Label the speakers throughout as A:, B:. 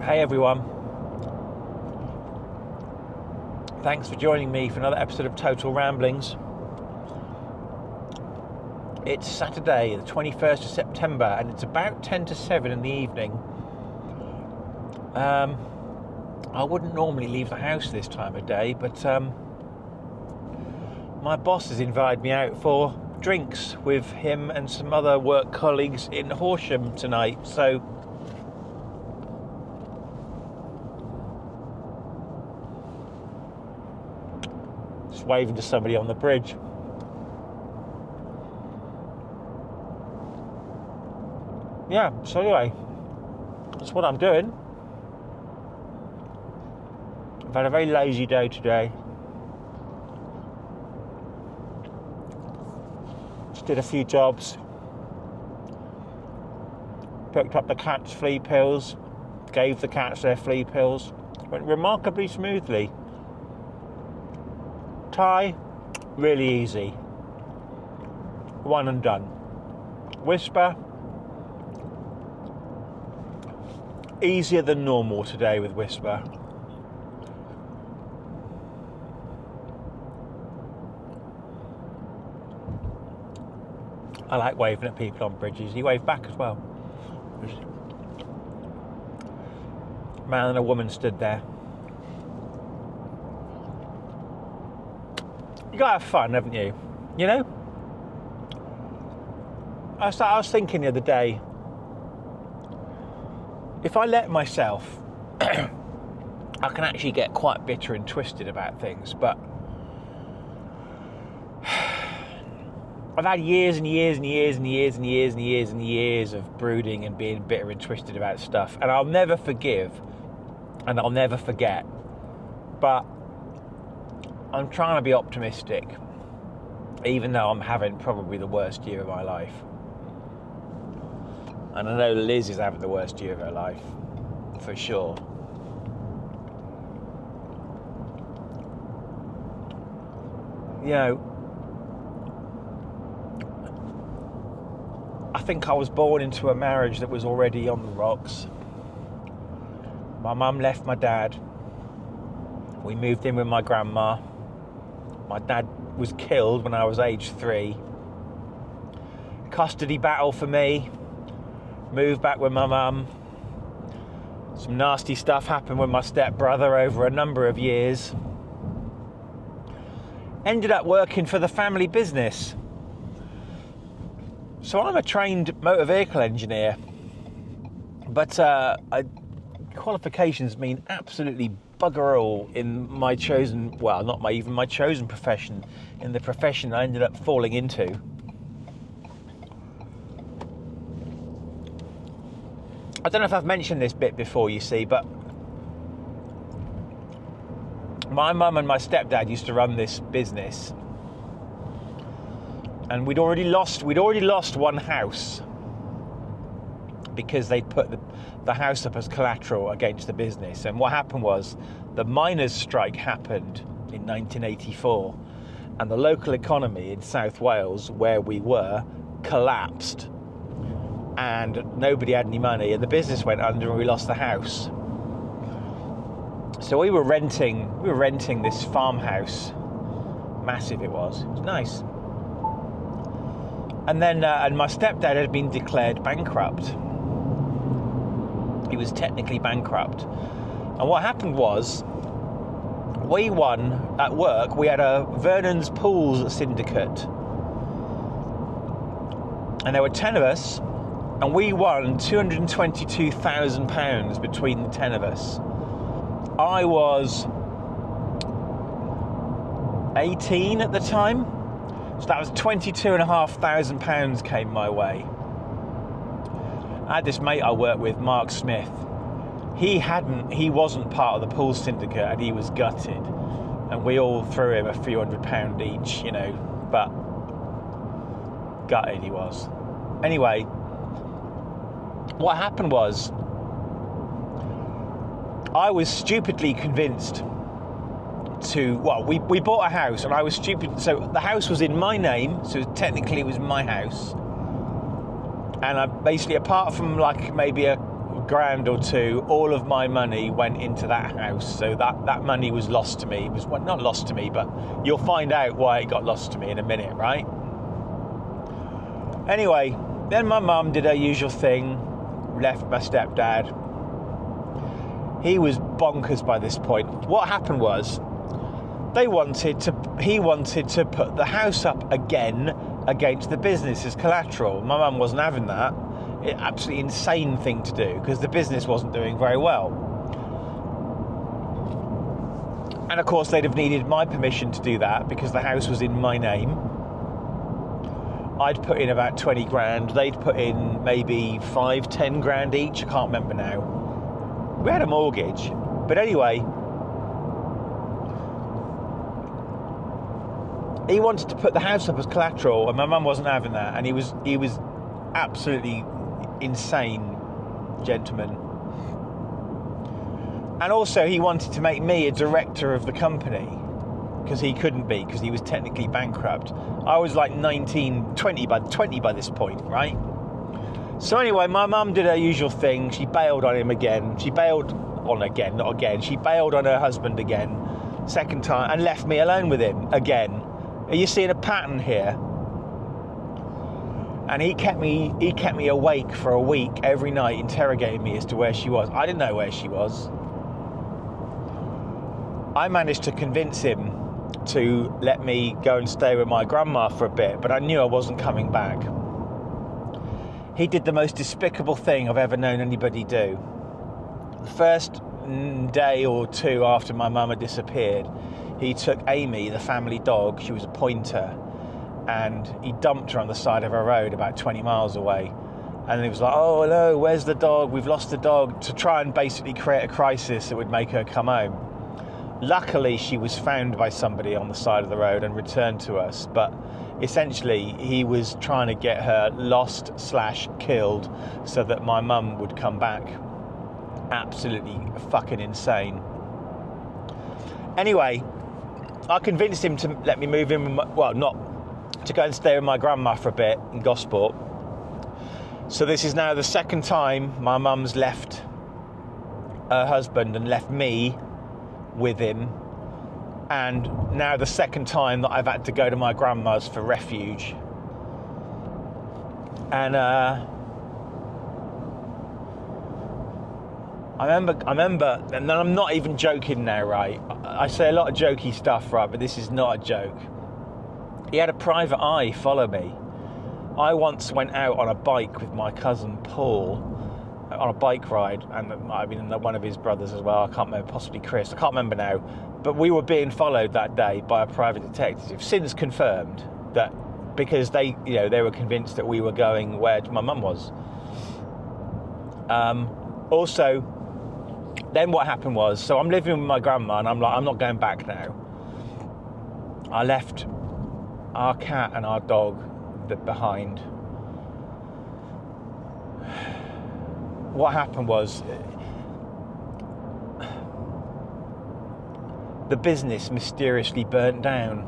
A: Hey everyone, thanks for joining me for another episode of Total Ramblings. It's Saturday the 21st of September and it's about 10 to 7 in the evening. I wouldn't normally leave the house this time of day, but my boss has invited me out for drinks with him and some other work colleagues in Horsham tonight, so waving to somebody on the bridge. Yeah, so anyway, that's what I'm doing. I've had a very lazy day today. Just did a few jobs. Picked up the cats' flea pills. Gave the cats their flea pills. Went remarkably smoothly. Tie, really easy. One and done. Whisper, easier than normal today with Whisper. I like waving at people on bridges. You wave back as well. A man and a woman stood there. You gotta have fun, haven't you? You know? I was thinking the other day, if I let myself, I can actually get quite bitter and twisted about things, but I've had years and years and years and years and years and years and years of brooding and being bitter and twisted about stuff, and I'll never forgive and I'll never forget, but I'm trying to be optimistic, even though I'm having probably the worst year of my life. And I know Liz is having the worst year of her life, for sure. You know, I think I was born into a marriage that was already on the rocks. My mum left my dad. We moved in with my grandma. My dad was killed when I was age 3. Custody battle for me. Moved back with my mum. Some nasty stuff happened with my stepbrother over a number of years. Ended up working for the family business. So I'm a trained motor vehicle engineer. But qualifications mean absolutely bugger all in my chosen, well, not even my chosen profession, in the profession I ended up falling into. I don't know if I've mentioned this bit before, you see, but my mum and my stepdad used to run this business, and we'd already lost one house because they'd put the house up as collateral against the business. And what happened was the miners' strike happened in 1984, and the local economy in South Wales, where we were, collapsed, and nobody had any money, and the business went under, and we lost the house. So we were renting this farmhouse. Massive it was nice. And then and my stepdad had been declared bankrupt. He was technically bankrupt. And what happened was, we won at work. We had a Vernon's Pools syndicate, and there were 10 of us, and we won £222,000 between the 10 of us. I was 18 at the time, so that was £22,500 came my way. I had this mate I worked with, Mark Smith. He wasn't part of the pool syndicate, and he was gutted. And we all threw him a few £100 each, you know, but gutted he was. Anyway, what happened was, I was stupidly convinced we bought a house, and I was stupid. So the house was in my name, so technically it was my house. And I basically, apart from like maybe a grand or two, all of my money went into that house. So that money was lost to me. It was, well, not lost to me, but you'll find out why it got lost to me in a minute, right? Anyway, then my mum did her usual thing, left my stepdad. He was bonkers by this point. What happened was, he wanted to put the house up again against the business as collateral. My mum wasn't having that. Absolutely insane thing to do, because the business wasn't doing very well. And of course they'd have needed my permission to do that because the house was in my name. I'd put in about 20 grand. They'd put in maybe 5-10 grand each. I can't remember now. We had a mortgage. But anyway, he wanted to put the house up as collateral, and my mum wasn't having that. And he was absolutely insane gentleman. And also he wanted to make me a director of the company, because he couldn't be, because he was technically bankrupt. I was like 20 by this point, right? So anyway, my mum did her usual thing. She bailed on him again. She bailed on her husband again, second time, and left me alone with him again. Are you seeing a pattern here? And he kept me awake for a week every night, interrogating me as to where she was. I didn't know where she was. I managed to convince him to let me go and stay with my grandma for a bit, but I knew I wasn't coming back. He did the most despicable thing I've ever known anybody do. The first day or two after my mum had disappeared, he took Amy, the family dog, she was a pointer, and he dumped her on the side of a road about 20 miles away. And he was like, oh no, where's the dog? We've lost the dog, to try and basically create a crisis that would make her come home. Luckily, she was found by somebody on the side of the road and returned to us. But essentially, he was trying to get her lost/killed so that my mum would come back. Absolutely fucking insane. Anyway, I convinced him to let me move in with to go and stay with my grandma for a bit in Gosport. So this is now the second time my mum's left her husband and left me with him, and now the second time that I've had to go to my grandma's for refuge. And I remember, and I'm not even joking now, right? I say a lot of jokey stuff, right, but this is not a joke. He had a private eye follow me. I once went out on a bike with my cousin Paul on a bike ride, and one of his brothers as well. I can't remember, possibly Chris. I can't remember now. But we were being followed that day by a private detective. Since confirmed that, because they were convinced that we were going where my mum was. Also, then what happened was, so I'm living with my grandma, and I'm like, I'm not going back now. I left our cat and our dog behind. What happened was, the business mysteriously burnt down.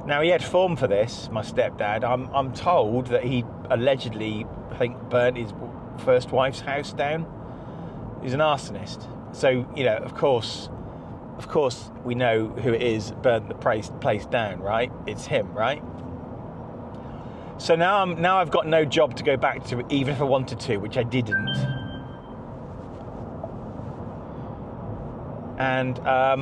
A: Now, he had form for this, my stepdad. I'm told that he allegedly, I think, burnt his first wife's house down. He's an arsonist. So, of course we know who it is burnt the place down, right? It's him, right? So now I've got no job to go back to, even if I wanted to, which I didn't. And I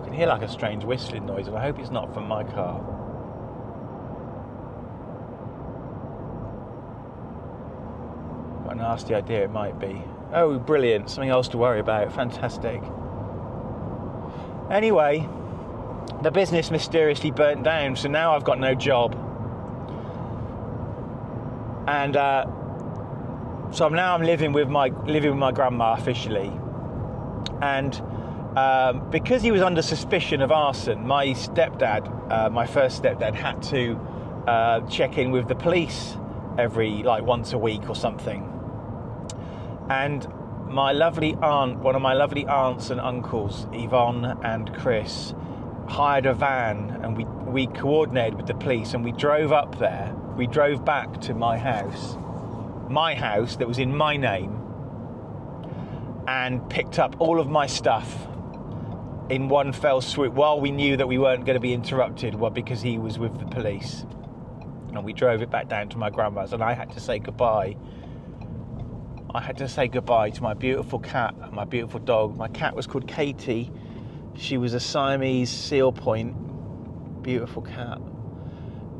A: can hear like a strange whistling noise, and I hope it's not from my car. Got a nasty idea it might be. Oh, brilliant, something else to worry about, fantastic. Anyway, the business mysteriously burnt down, so now I've got no job. And so I'm living with my grandma officially. And because he was under suspicion of arson, my first stepdad, had to check in with the police every once a week or something. And one of my lovely aunts and uncles, Yvonne and Chris, hired a van, and we coordinated with the police and we drove up there. We drove back to my house that was in my name, and picked up all of my stuff in one fell swoop while we knew that we weren't going to be interrupted, well, because he was with the police. And we drove it back down to my grandma's, and I had to say goodbye. I had to say goodbye to my beautiful cat and my beautiful dog. My cat was called Katie. She was a Siamese seal point, beautiful cat.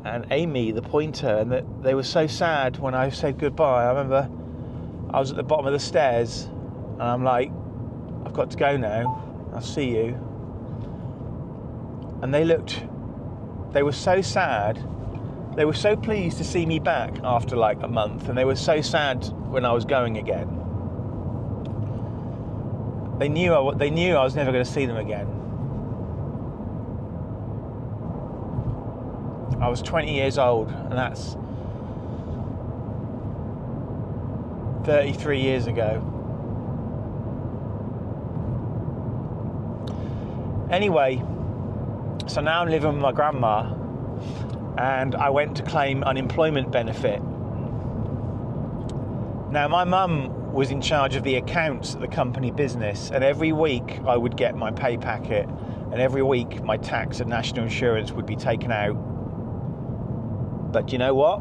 A: And Amy, the pointer, and they were so sad when I said goodbye. I remember I was at the bottom of the stairs, and I'm like, I've got to go now. I'll see you. And they were so sad. They were so pleased to see me back after like a month, and they were so sad when I was going again. They knew I was never going to see them again. I was 20 years old, and that's 33 years ago. Anyway, so now I'm living with my grandma, and I went to claim unemployment benefit. Now, my mum was in charge of the accounts at the company business, and every week I would get my pay packet, and every week my tax and national insurance would be taken out. But you know what?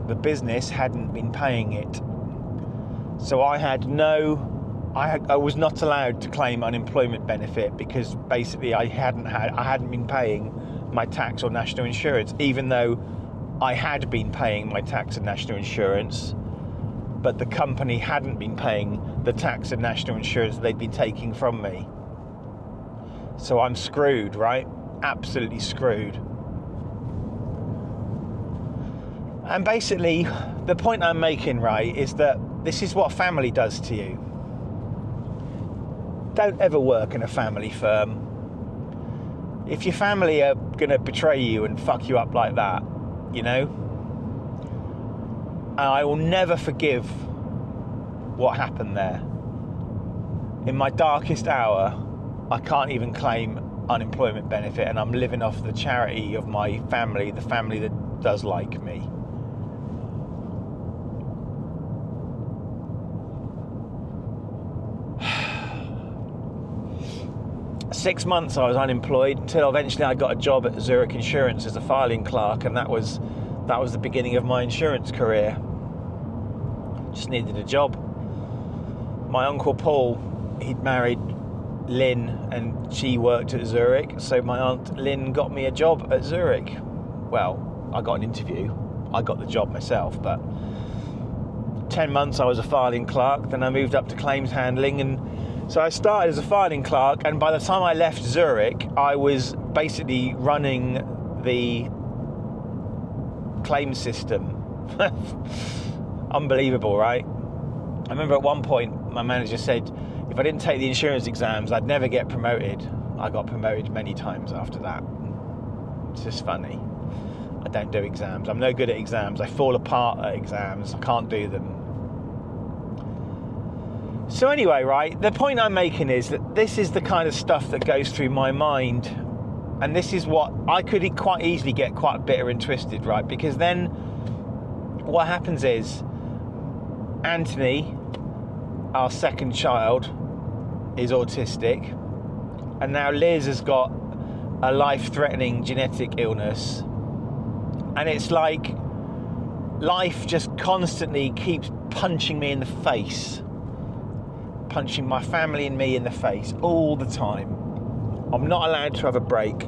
A: The business hadn't been paying it. So I was not allowed to claim unemployment benefit, because basically I hadn't been paying my tax or national insurance, even though I had been paying my tax and national insurance, but the company hadn't been paying the tax and national insurance they'd been taking from me. So I'm screwed, right? Absolutely screwed. And basically, the point I'm making, right, is that this is what family does to you. Don't ever work in a family firm. If your family are going to betray you and fuck you up like that, you know, I will never forgive what happened there. In my darkest hour, I can't even claim unemployment benefit, and I'm living off the charity of my family, the family that does like me. Six months I was unemployed until eventually I got a job at Zurich Insurance as a filing clerk, and that was the beginning of my insurance career. Just needed a job. My uncle Paul, he'd married Lynn, and she worked at Zurich, so my aunt Lynn got me a job at Zurich. Well, I got an interview. I got the job myself, but 10 months I was a filing clerk, then I moved up to claims handling, and so I started as a filing clerk, and by the time I left Zurich, I was basically running the claim system. Unbelievable, right? I remember at one point my manager said if I didn't take the insurance exams, I'd never get promoted. I got promoted many times after that. It's just funny. I don't do exams. I'm no good at exams. I fall apart at exams. I can't do them. So anyway, right, the point I'm making is that this is the kind of stuff that goes through my mind, and this is what I could quite easily get quite bitter and twisted, right? Because then what happens is Anthony, our second child, is autistic, and now Liz has got a life-threatening genetic illness, and it's like life just constantly keeps punching me in the face. Punching my family and me in the face all the time. I'm not allowed to have a break.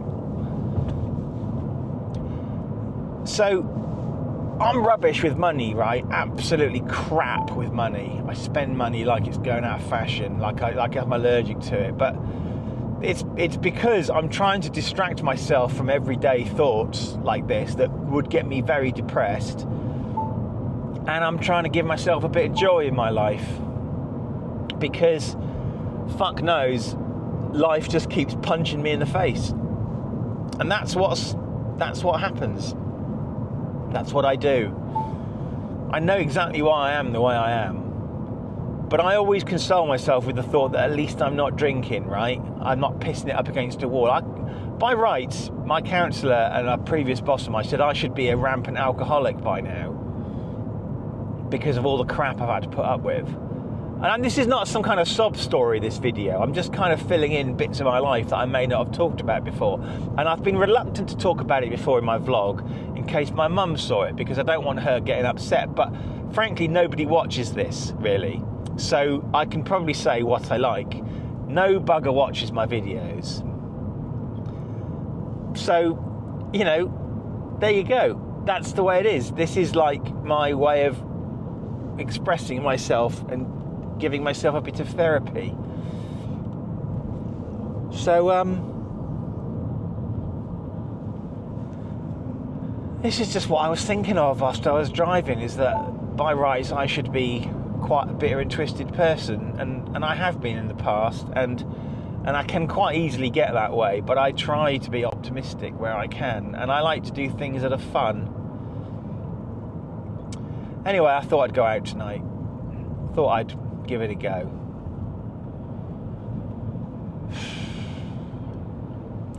A: So I'm rubbish with money, right? Absolutely crap with money. I spend money like it's going out of fashion, like I'm allergic to it. But it's because I'm trying to distract myself from everyday thoughts like this that would get me very depressed. And I'm trying to give myself a bit of joy in my life. Because fuck knows, life just keeps punching me in the face, and that's what happens. That's what I do. I know exactly why I am the way I am, but I always console myself with the thought that at least I'm not drinking, right? I'm not pissing it up against a wall. by rights, my counsellor and a previous boss of mine said I should be a rampant alcoholic by now because of all the crap I've had to put up with. And this is not some kind of sob story, this video. I'm just kind of filling in bits of my life that I may not have talked about before. And I've been reluctant to talk about it before in my vlog in case my mum saw it, because I don't want her getting upset. But frankly, nobody watches this, really. So I can probably say what I like. No bugger watches my videos. So, you know, there you go. That's the way it is. This is like my way of expressing myself and giving myself a bit of therapy. So this is just what I was thinking of whilst I was driving, is that by rights I should be quite a bitter and twisted person, and I have been in the past, and I can quite easily get that way, but I try to be optimistic where I can, and I like to do things that are fun. Anyway, I thought I'd go out tonight. Thought I'd give it a go.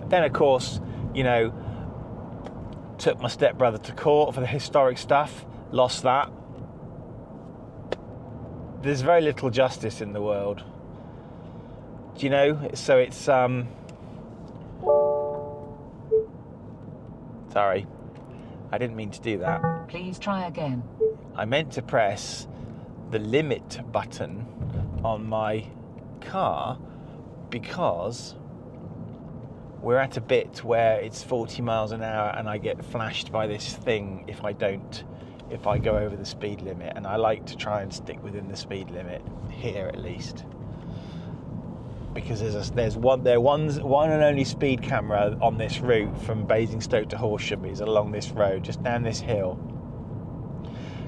A: Then, of course, you know, took my stepbrother to court for the historic stuff, lost that. There's very little justice in the world. Do you know? So it's, sorry. I didn't mean to do that.
B: Please try again.
A: I meant to press the limit button on my car because we're at a bit where it's 40 miles an hour and I get flashed by this thing if I go over the speed limit, and I like to try and stick within the speed limit here at least, because there's one and only speed camera on this route from Basingstoke to Horsham is along this road, just down this hill,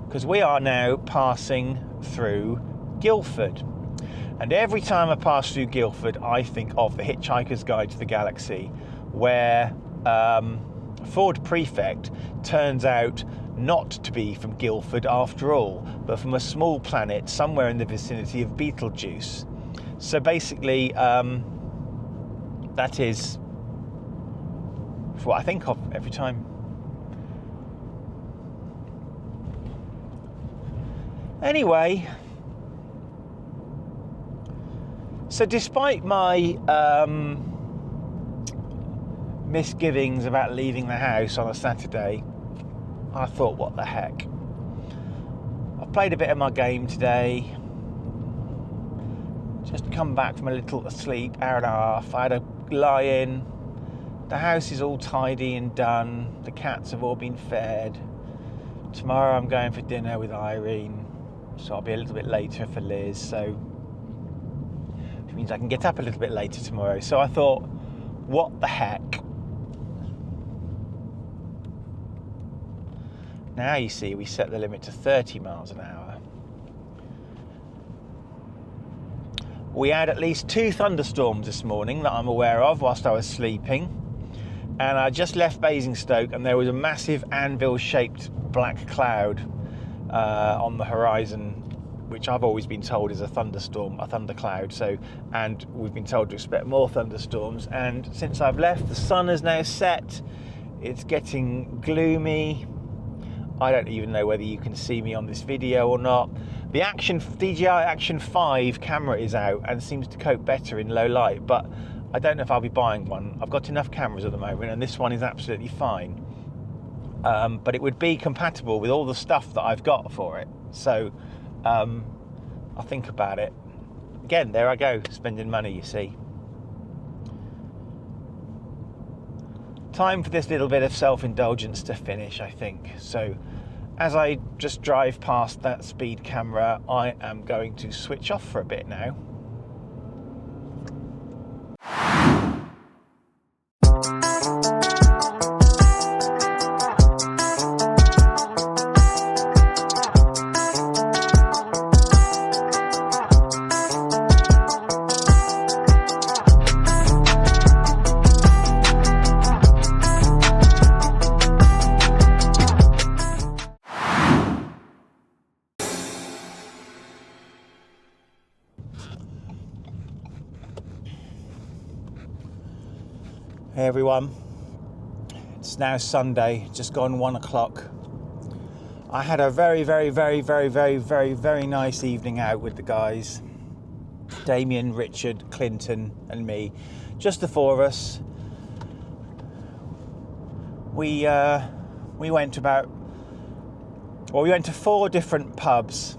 A: because we are now passing through Guildford. And every time I pass through Guildford, I think of The Hitchhiker's Guide to the Galaxy, where Ford Prefect turns out not to be from Guildford after all, but from a small planet somewhere in the vicinity of Betelgeuse. So basically, that is what I think of every time. Anyway, so despite my misgivings about leaving the house on a Saturday, I thought, what the heck. I've played a bit of my game today. Just come back from a little sleep, hour and a half. I had a lie in. The house is all tidy and done. The cats have all been fed. Tomorrow I'm going for dinner with Irene, so I'll be a little bit later for Liz, so which means I can get up a little bit later tomorrow. So I thought, what the heck. Now you see we set the limit to 30 miles an hour. We had at least 2 thunderstorms this morning that I'm aware of whilst I was sleeping. And I just left Basingstoke and there was a massive anvil-shaped black cloud on the horizon, which I've always been told is a thunderstorm, a thundercloud. So, and we've been told to expect more thunderstorms. And since I've left, the sun has now set. It's getting gloomy. I don't even know whether you can see me on this video or not. The DJI Action 5 camera is out and seems to cope better in low light, but I don't know if I'll be buying one. I've got enough cameras at the moment and this one is absolutely fine. But it would be compatible with all the stuff that I've got for it. So I'll think about it. Again, there I go, spending money, you see. Time for this little bit of self-indulgence to finish, I think. So as I just drive past that speed camera, I am going to switch off for a bit now. Hey everyone, it's now Sunday, just gone 1 o'clock. I had a very nice evening out with the guys. Damien, Richard, Clinton and me, just the four of us. We went to 4 different pubs.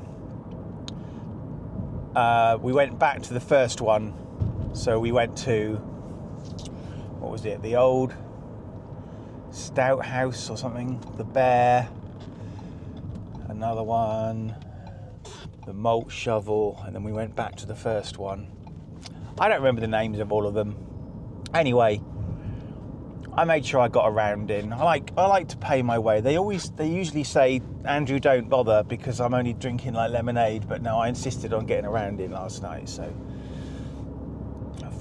A: We went back to the first one, so we went to, what was it, the old Stout House or something, the Bear, another one, the Malt Shovel, and then we went back to the first one. I don't remember the names of all of them. Anyway, I made sure I got a round in. I like to pay my way. They usually say, Andrew, don't bother because I'm only drinking like lemonade, but no, I insisted on getting a round in last night. So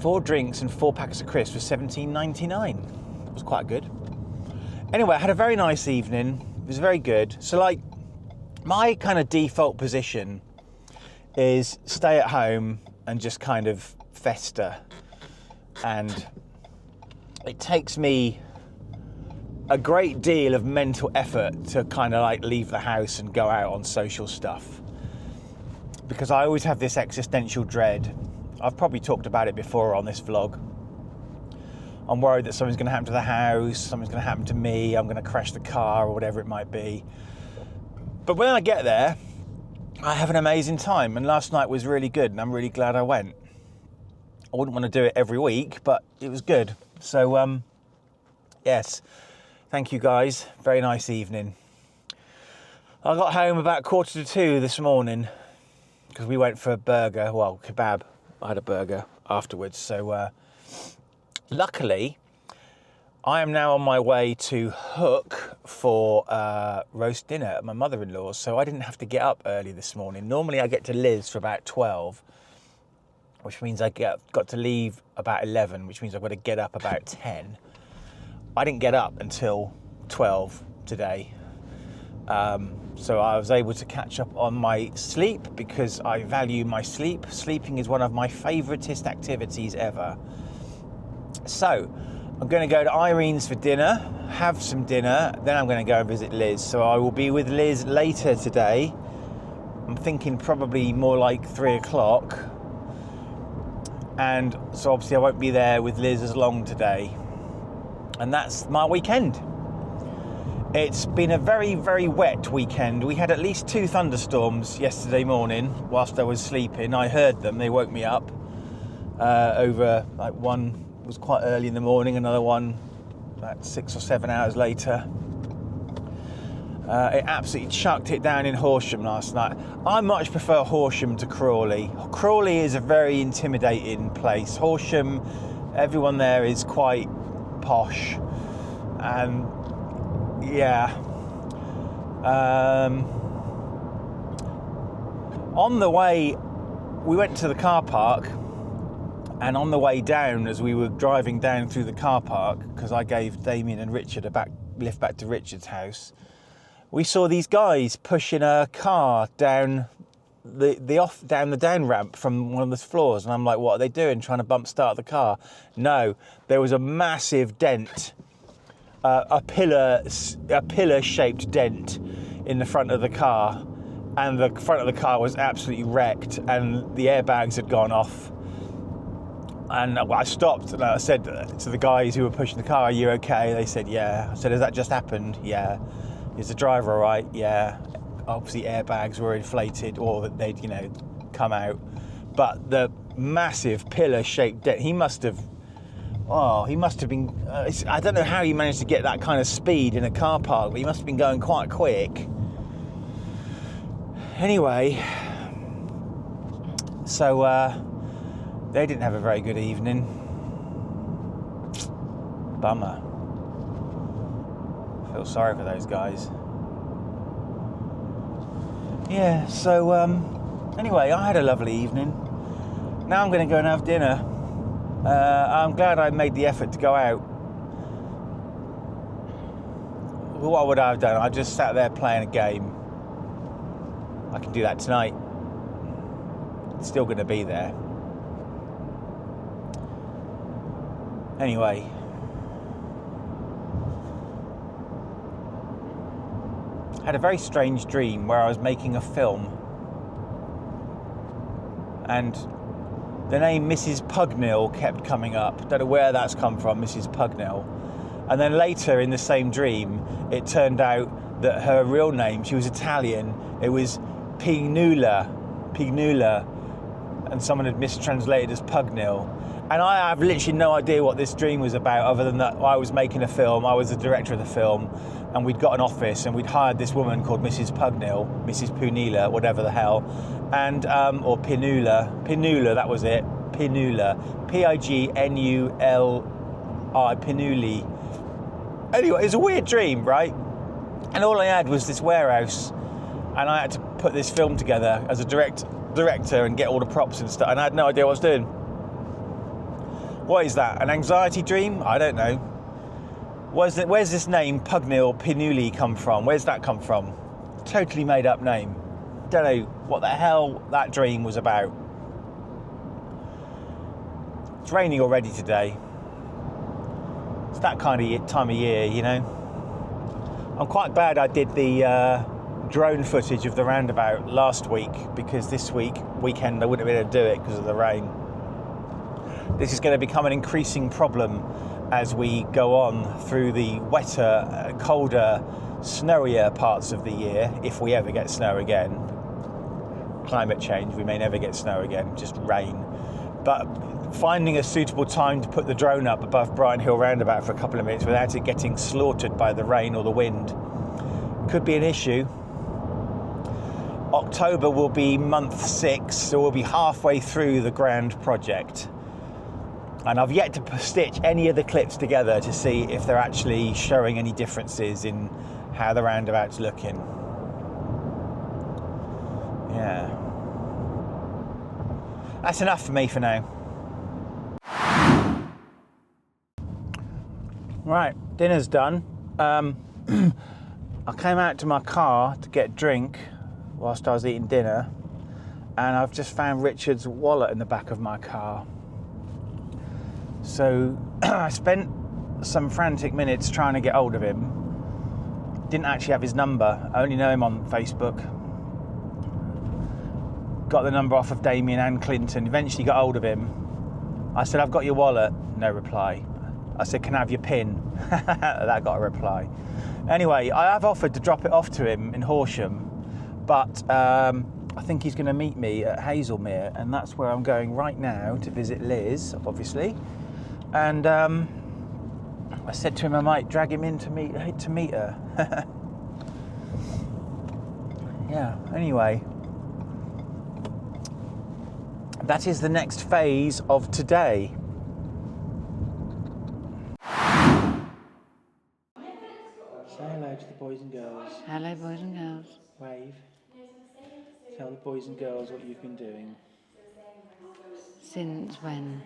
A: 4 drinks and 4 packets of crisps was $17.99. It was quite good. Anyway, I had a very nice evening. It was very good. So like, my kind of default position is stay at home and just kind of fester. And it takes me a great deal of mental effort to kind of like leave the house and go out on social stuff, because I always have this existential dread. I've probably talked about it before on this vlog. I'm worried that something's going to happen to the house, something's going to happen to me, I'm going to crash the car or whatever it might be. But when I get there, I have an amazing time, and last night was really good and I'm really glad I went. I wouldn't want to do it every week, but it was good. So, yes, thank you guys. Very nice evening. I got home about 1:45 this morning because we went for a burger, well, kebab. I had a burger afterwards. So, luckily, I am now on my way to Hook for roast dinner at my mother-in-law's, so I didn't have to get up early this morning. Normally I get to Liz for about 12, which means I got to leave about 11, which means I've got to get up about 10. I didn't get up until 12 today. So I was able to catch up on my sleep because I value my sleep. Sleeping is one of my favouriteest activities ever. So I'm going to go to Irene's for dinner, have some dinner, then I'm going to go and visit Liz. So I will be with Liz later today. I'm thinking probably more like 3 o'clock. And so obviously I won't be there with Liz as long today. And that's my weekend. It's been a very wet weekend. We had at least 2 thunderstorms yesterday morning whilst I was sleeping. I heard them, they woke me up. Over, like, one was quite early in the morning, another one about 6 or 7 hours later. It absolutely chucked it down in Horsham last night. I much prefer Horsham to Crawley. Crawley is a very intimidating place. Horsham, everyone there is quite posh. And yeah. On the way, we went to the car park. And on the way down, as we were driving down through the car park, because I gave Damien and Richard a lift back to Richard's house, we saw these guys pushing a car down the down ramp from one of the floors, and I'm like, what are they doing? Trying to bump start the car? No, there was a massive dent, a pillar-shaped dent in the front of the car, and the front of the car was absolutely wrecked, and the airbags had gone off. And I stopped and I said to the guys who were pushing the car, "Are you okay?" They said, "Yeah." I said, "Has that just happened?" "Yeah." "Is the driver all right?" "Yeah." Obviously airbags were inflated, or that they'd, come out. But the massive pillar-shaped dent, he must have been, I don't know how he managed to get that kind of speed in a car park, but he must have been going quite quick. Anyway, so, they didn't have a very good evening. Bummer. I feel sorry for those guys. Yeah, so anyway, I had a lovely evening. Now I'm going to go and have dinner. I'm glad I made the effort to go out. What would I have done? I just sat there playing a game. I can do that tonight. It's still going to be there. Anyway, had a very strange dream where I was making a film, and the name Mrs. Pugnell kept coming up. Don't know where that's come from, Mrs. Pugnell. And then later in the same dream, it turned out that her real name, she was Italian, it was Pignula, and someone had mistranslated as Pugnell. And I have literally no idea what this dream was about, other than that I was making a film, I was the director of the film, and we'd got an office and we'd hired this woman called Mrs. Pugnell, Mrs. Punila, whatever the hell, and or Pinula, that was it, Pinula, Pignuli, Pinuli. Anyway, it was a weird dream, right? And all I had was this warehouse, and I had to put this film together as a director and get all the props and stuff, and I had no idea what I was doing. What is that? An anxiety dream? I don't know. Where's this name Pugnell Pinuli come from? Where's that come from? Totally made up name. Don't know what the hell that dream was about. It's raining already today. It's that kind of time of year, you know. I'm quite glad I did the drone footage of the roundabout last week, because this weekend I wouldn't have been able to do it because of the rain. This is going to become an increasing problem as we go on through the wetter, colder, snowier parts of the year, if we ever get snow again. Climate change, we may never get snow again, just rain. But finding a suitable time to put the drone up above Brighton Hill roundabout for a couple of minutes without it getting slaughtered by the rain or the wind could be an issue. October will be month 6, so we'll be halfway through the grand project. And I've yet to stitch any of the clips together to see if they're actually showing any differences in how the roundabout's looking. Yeah. That's enough for me for now. Right, dinner's done. I came out to my car to get a drink whilst I was eating dinner, and I've just found Richard's wallet in the back of my car. So I spent some frantic minutes trying to get hold of him. Didn't actually have his number. I only know him on Facebook. Got the number off of Damien and Clinton. Eventually got hold of him. I said, I've got your wallet. No reply. I said, can I have your PIN? That got a reply. Anyway, I have offered to drop it off to him in Horsham, but I think he's going to meet me at Hazelmere, and that's where I'm going right now to visit Liz, obviously. And I said to him I might drag him in to meet her. Yeah, anyway. That is the next phase of today. Say hello to the boys and girls.
B: Hello, boys and girls.
A: Wave. Tell the boys and girls what you've been doing.
B: Since when?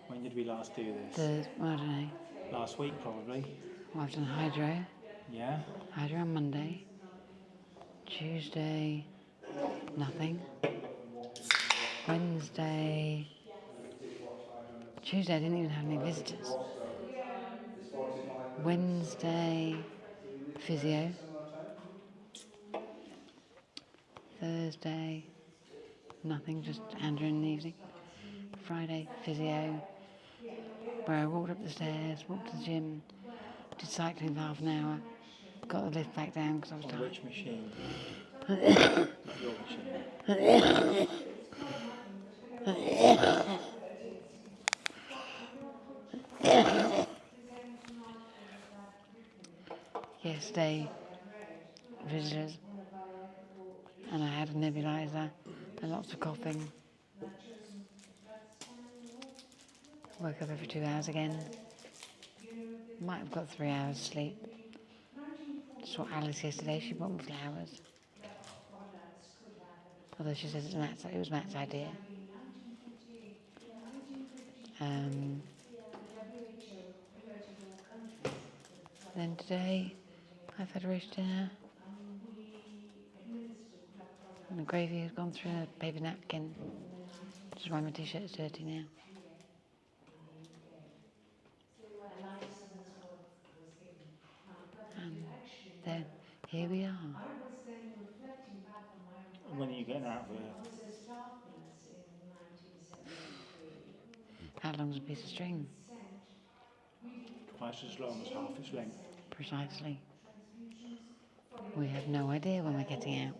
A: When did we last do this?
B: I don't know.
A: Last week, probably.
B: Well, I've done hydro.
A: Yeah?
B: Hydro on Monday. Tuesday, nothing. Wednesday. Tuesday, I didn't even have any visitors. Wednesday, physio. Thursday, nothing, just Andrew in the evening. Friday, physio, where I walked up the stairs, walked to the gym, did cycling for half an hour, got the lift back down because I was tired.
A: Which machine? Not your machine.
B: Yesterday, visitors, and I had a nebulizer and lots of coughing. Woke up every 2 hours again. Might have got 3 hours sleep. Saw Alice yesterday, she bought me flowers. Although she says it was Matt's idea. Then today, I've had a roast dinner. And the gravy has gone through a paper napkin, which is why my t-shirt is dirty now. And then here we are.
C: When are you getting out of here?
B: How long's a piece of string?
C: Twice as long as half its length.
B: Precisely. We have no idea when we're getting out.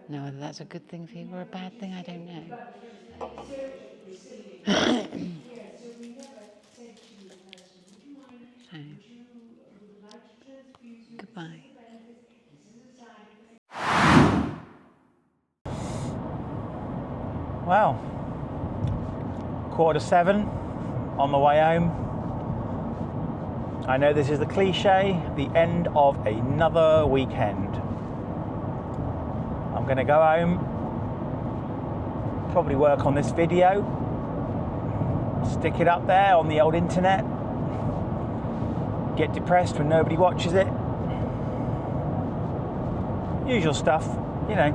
B: Now, whether that's a good thing for you or a bad thing, I don't know. So, goodbye.
A: Well, 7:15 on the way home. I know this is the cliche, the end of another weekend. I'm going to go home, probably work on this video, stick it up there on the old internet, get depressed when nobody watches it. Usual stuff, you know.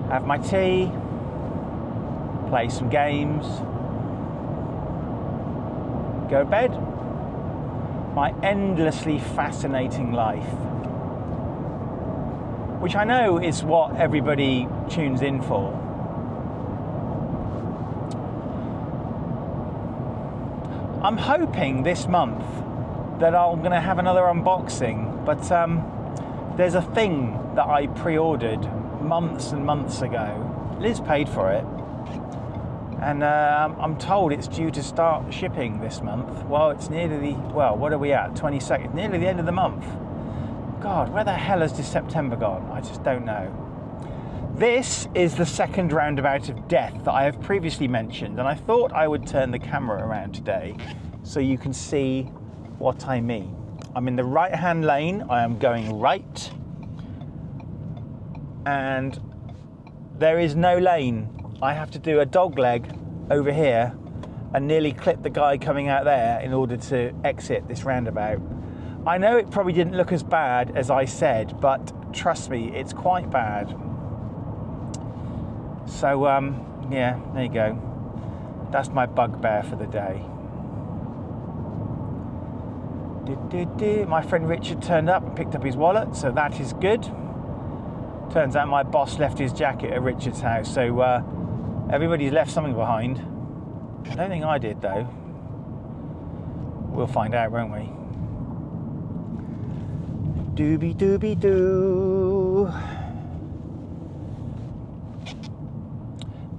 A: Have my tea, play some games, go to bed. My endlessly fascinating life, which I know is what everybody tunes in for. I'm hoping this month that I'm going to have another unboxing, but there's a thing that I pre-ordered months and months ago. Liz paid for it, and I'm told it's due to start shipping this month. Well, it's nearly what are we at? 22nd, nearly the end of the month. God, where the hell has this September gone? I just don't know. This is the second roundabout of death that I have previously mentioned, and I thought I would turn the camera around today so you can see what I mean. I'm in the right-hand lane. I am going right, and there is no lane. I have to do a dog leg over here and nearly clip the guy coming out there in order to exit this roundabout. I know it probably didn't look as bad as I said, but trust me, it's quite bad. So, yeah, there you go. That's my bugbear for the day. My friend Richard turned up and picked up his wallet, so that is good. Turns out my boss left his jacket at Richard's house, so everybody's left something behind. I don't think I did, though. We'll find out, won't we? Doobie doobie doo.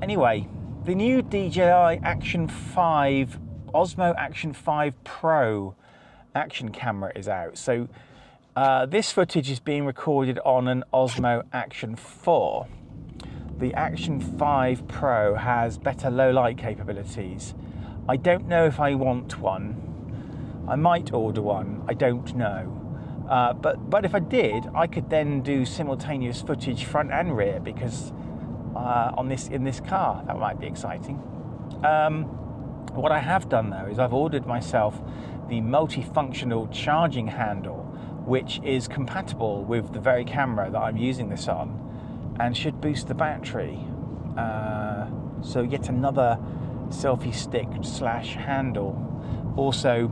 A: Anyway, the new DJI Action 5 Osmo Action 5 Pro action camera is out. So this footage is being recorded on an Osmo Action 4. The Action 5 Pro has better low light capabilities. I don't know if I want one. I might order one, I don't know. But if I did, I could then do simultaneous footage front and rear, because in this car, that might be exciting. What I have done though is I've ordered myself the multifunctional charging handle, which is compatible with the very camera that I'm using this on, and should boost the battery. So yet another selfie stick / handle. Also,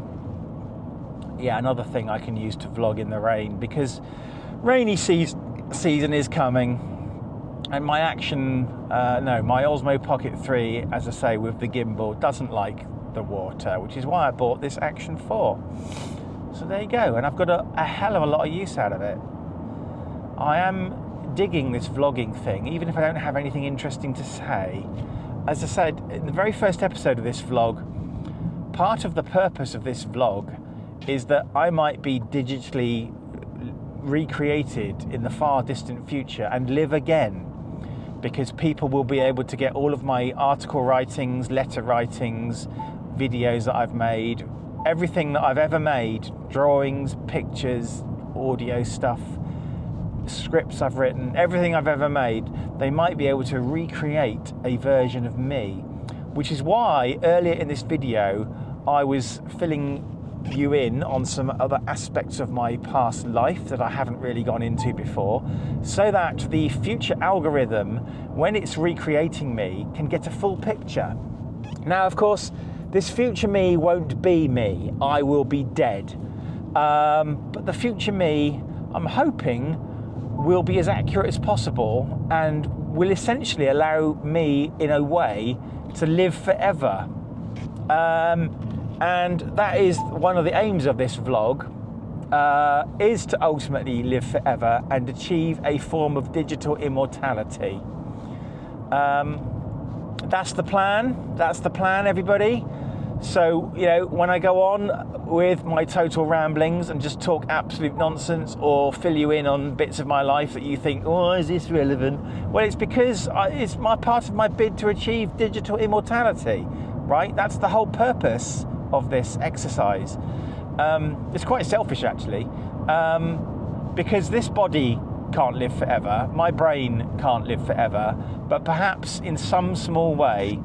A: yeah, another thing I can use to vlog in the rain, because rainy season is coming, and my my Osmo Pocket 3, as I say, with the gimbal, doesn't like the water, which is why I bought this Action 4. So there you go, and I've got a hell of a lot of use out of it. I am digging this vlogging thing, even if I don't have anything interesting to say. As I said in the very first episode of this vlog, part of the purpose of this vlog is that I might be digitally recreated in the far distant future and live again, because people will be able to get all of my article writings, letter writings, videos that I've made, everything that I've ever made, drawings, pictures, audio stuff, scripts I've written, everything I've ever made, they might be able to recreate a version of me, which is why earlier in this video I was filling you in on some other aspects of my past life that I haven't really gone into before, so that the future algorithm, when it's recreating me, can get a full picture. Now, of course, This future me won't be me. I will be dead. But the future me, I'm hoping, will be as accurate as possible and will essentially allow me, in a way, to live forever. And that is one of the aims of this vlog, is to ultimately live forever and achieve a form of digital immortality. That's the plan. That's the plan, everybody. So, you know, when I go on with my total ramblings and just talk absolute nonsense or fill you in on bits of my life that you think, oh, is this relevant? Well, it's because it's my part of my bid to achieve digital immortality, right? That's the whole purpose of this exercise. It's quite selfish, actually, because this body can't live forever. My brain can't live forever, but perhaps in some small way,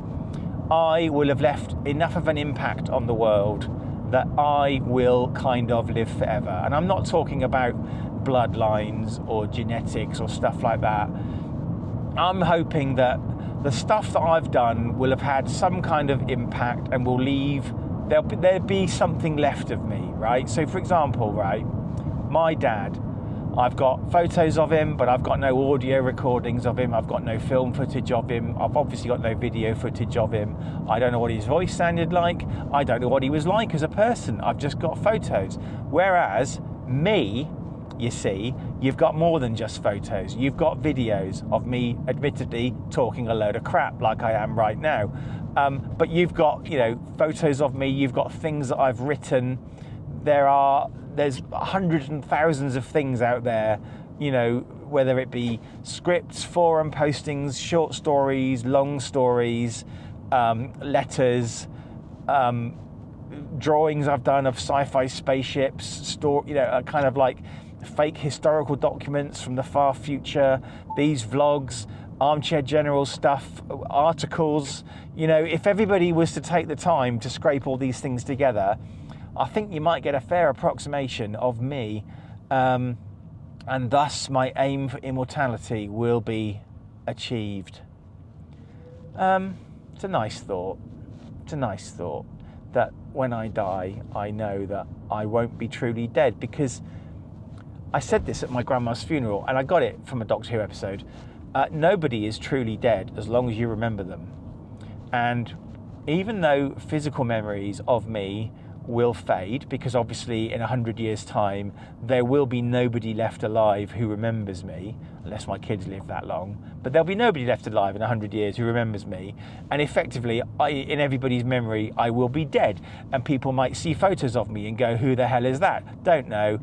A: I will have left enough of an impact on the world that I will kind of live forever. And I'm not talking about bloodlines or genetics or stuff like that. I'm hoping that the stuff that I've done will have had some kind of impact and will leave, there'll be something left of me, right? So for example, right, my dad, I've got photos of him, but I've got no audio recordings of him. I've got no film footage of him. I've obviously got no video footage of him. I don't know what his voice sounded like. I don't know what he was like as a person. I've just got photos. Whereas me, you see, you've got more than just photos. You've got videos of me, admittedly, talking a load of crap like I am right now. But you've got, you know, photos of me. You've got things that I've written. There's hundreds and thousands of things out there, you know, whether it be scripts, forum postings, short stories, long stories, letters, drawings I've done of sci-fi spaceships, you know, kind of like fake historical documents from the far future, these vlogs, armchair general stuff, articles. You know, if everybody was to take the time to scrape all these things together, I think you might get a fair approximation of me, and thus my aim for immortality will be achieved. It's a nice thought. It's a nice thought that when I die, I know that I won't be truly dead, because I said this at my grandma's funeral, and I got it from a Doctor Who episode. Nobody is truly dead as long as you remember them. And even though physical memories of me will fade, because obviously in 100 years' time there will be nobody left alive who remembers me, unless my kids live that long, but there'll be nobody left alive in 100 years who remembers me, and effectively in everybody's memory I will be dead, and people might see photos of me and go, who the hell is that? Don't know,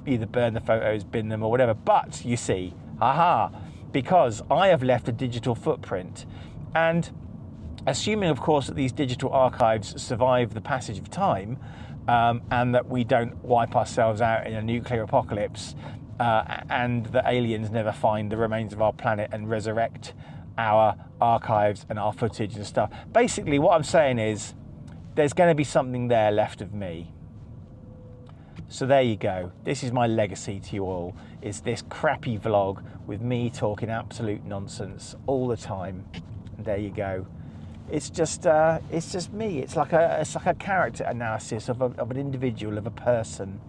A: either burn the photos, bin them or whatever. But you see, because I have left a digital footprint, and assuming, of course, that these digital archives survive the passage of time, and that we don't wipe ourselves out in a nuclear apocalypse, and that aliens never find the remains of our planet and resurrect our archives and our footage and stuff. Basically, what I'm saying is there's going to be something there left of me. So there you go. This is my legacy to you all, is this crappy vlog with me talking absolute nonsense all the time. And there you go. It's just me. It's like a character analysis of an individual, of a person.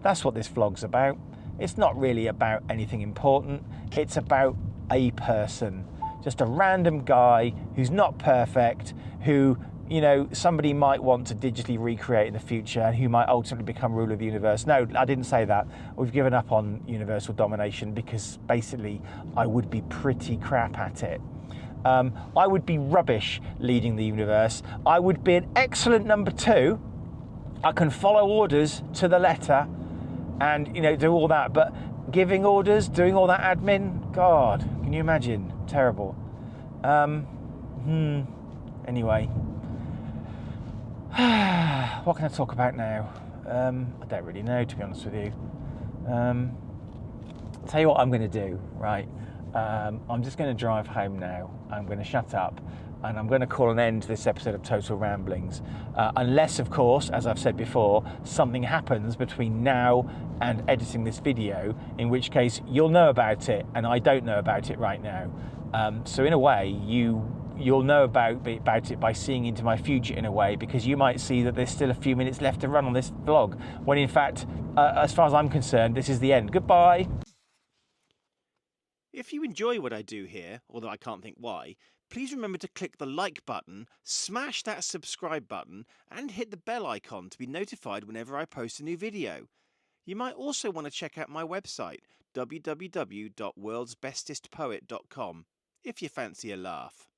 A: That's what this vlog's about. It's not really about anything important. It's about a person, just a random guy who's not perfect, who, you know, somebody might want to digitally recreate in the future, and who might ultimately become ruler of the universe. No, I didn't say that. We've given up on universal domination because basically I would be pretty crap at it. I would be rubbish leading the universe. I would be an excellent number 2. I can follow orders to the letter and, you know, do all that. But giving orders, doing all that admin, God, can you imagine? Terrible. Anyway. What can I talk about now? I don't really know, to be honest with you. I'll tell you what I'm going to do, right? I'm just going to drive home now. I'm going to shut up and I'm going to call an end to this episode of Total Ramblings. Unless, of course, as I've said before, something happens between now and editing this video, in which case you'll know about it and I don't know about it right now. So in a way, you you'll know about it by seeing into my future in a way, because you might see that there's still a few minutes left to run on this vlog, when in fact, as far as I'm concerned, this is the end. Goodbye.
D: If you enjoy what I do here, although I can't think why, please remember to click the like button, smash that subscribe button, and hit the bell icon to be notified whenever I post a new video. You might also want to check out my website, www.worldsbestestpoet.com, if you fancy a laugh.